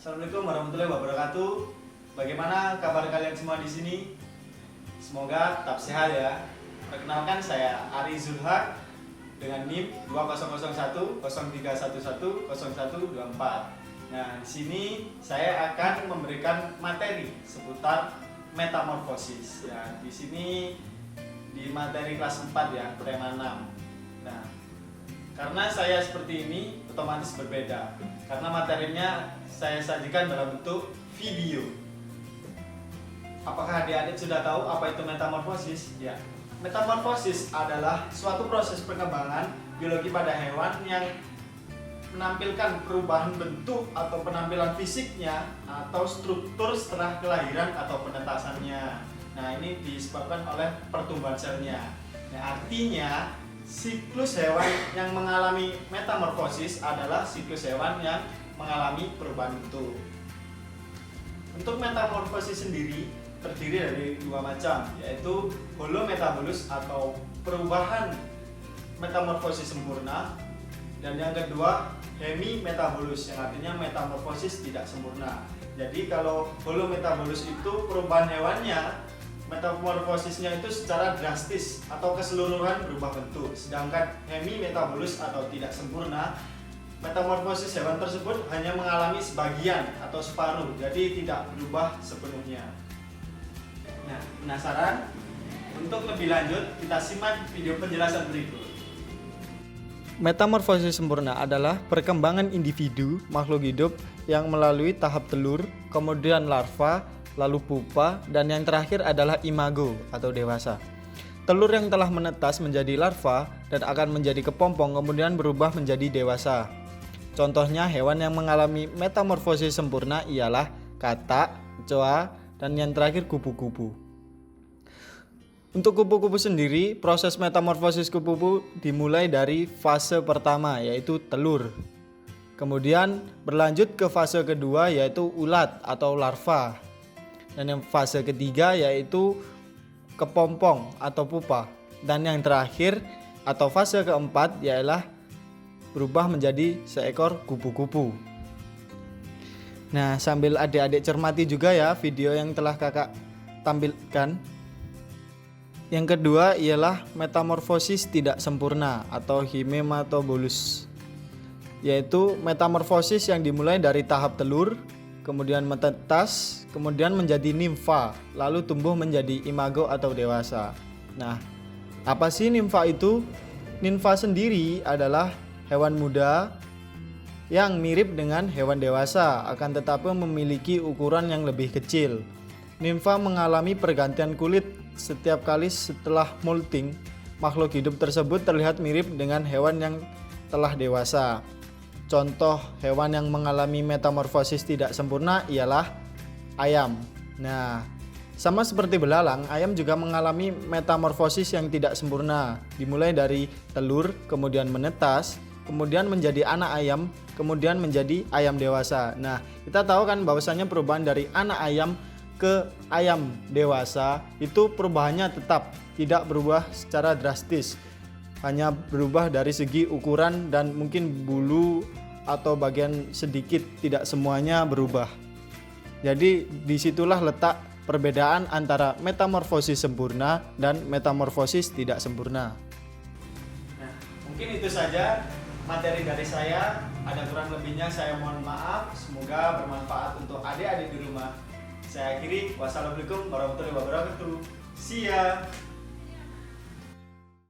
Assalamualaikum warahmatullahi wabarakatuh. Bagaimana kabar kalian semua di sini? Semoga tetap sehat ya. Perkenalkan, saya Ari Zulhak dengan NIM 2001 0311 0124. Nah, di sini saya akan memberikan materi seputar metamorfosis. Ya, di sini di materi kelas 4 ya, tema 6. Nah, karena saya seperti ini otomatis berbeda. Karena materinya saya sajikan dalam bentuk video. Apakah adik-adik sudah tahu apa itu metamorfosis? Ya, metamorfosis adalah suatu proses perkembangan biologi pada hewan yang menampilkan perubahan bentuk atau penampilan fisiknya atau struktur setelah kelahiran atau penetasannya. Nah, ini disebabkan oleh pertumbuhan selnya. Nah, artinya siklus hewan yang mengalami metamorfosis adalah siklus hewan yang mengalami perubahan bentuk. Untuk metamorfosis sendiri terdiri dari dua macam, yaitu holometabolus atau perubahan metamorfosis sempurna, dan yang kedua hemimetabolus yang artinya metamorfosis tidak sempurna. Jadi kalau holometabolus itu perubahan hewannya, metamorfosisnya itu secara drastis atau keseluruhan berubah bentuk. Sedangkan hemimetabolus atau tidak sempurna, metamorfosis hewan tersebut hanya mengalami sebagian atau separuh, jadi tidak berubah sepenuhnya. Nah, penasaran? Untuk lebih lanjut, kita simak video penjelasan berikut. Metamorfosis sempurna adalah perkembangan individu makhluk hidup yang melalui tahap telur, kemudian larva, lalu pupa, dan yang terakhir adalah imago atau dewasa. Telur yang telah menetas menjadi larva dan akan menjadi kepompong kemudian berubah menjadi dewasa. Contohnya hewan yang mengalami metamorfosis sempurna ialah katak, kecoa, dan yang terakhir kupu-kupu. Untuk kupu-kupu sendiri, proses metamorfosis kupu-kupu dimulai dari fase pertama yaitu telur. Kemudian berlanjut ke fase kedua yaitu ulat atau larva. Dan yang fase ketiga yaitu kepompong atau pupa. Dan yang terakhir atau fase keempat ialah berubah menjadi seekor kupu-kupu. Nah, sambil adik-adik cermati juga ya video yang telah kakak tampilkan. Yang kedua ialah metamorfosis tidak sempurna atau hemimetabolus, yaitu metamorfosis yang dimulai dari tahap telur, kemudian menetas, kemudian menjadi nimfa, lalu tumbuh menjadi imago atau dewasa. Nah, apa sih nimfa itu? Nimfa sendiri adalah hewan muda yang mirip dengan hewan dewasa, akan tetapi memiliki ukuran yang lebih kecil. Nimfa mengalami pergantian kulit setiap kali setelah molting. Makhluk hidup tersebut terlihat mirip dengan hewan yang telah dewasa. Contoh hewan yang mengalami metamorfosis tidak sempurna ialah ayam. Nah, sama seperti belalang, ayam juga mengalami metamorfosis yang tidak sempurna. Dimulai dari telur, kemudian menetas, kemudian menjadi anak ayam, kemudian menjadi ayam dewasa. Nah, kita tahu kan bahwasanya perubahan dari anak ayam ke ayam dewasa itu perubahannya tetap tidak berubah secara drastis, hanya berubah dari segi ukuran dan mungkin bulu atau bagian sedikit, tidak semuanya berubah. Jadi disitulah letak perbedaan antara metamorfosis sempurna dan metamorfosis tidak sempurna. Nah, mungkin itu saja materi dari saya. Ada kurang lebihnya saya mohon maaf. Semoga bermanfaat untuk adik-adik di rumah. Saya akhiri, wassalamualaikum warahmatullahi wabarakatuh. See ya.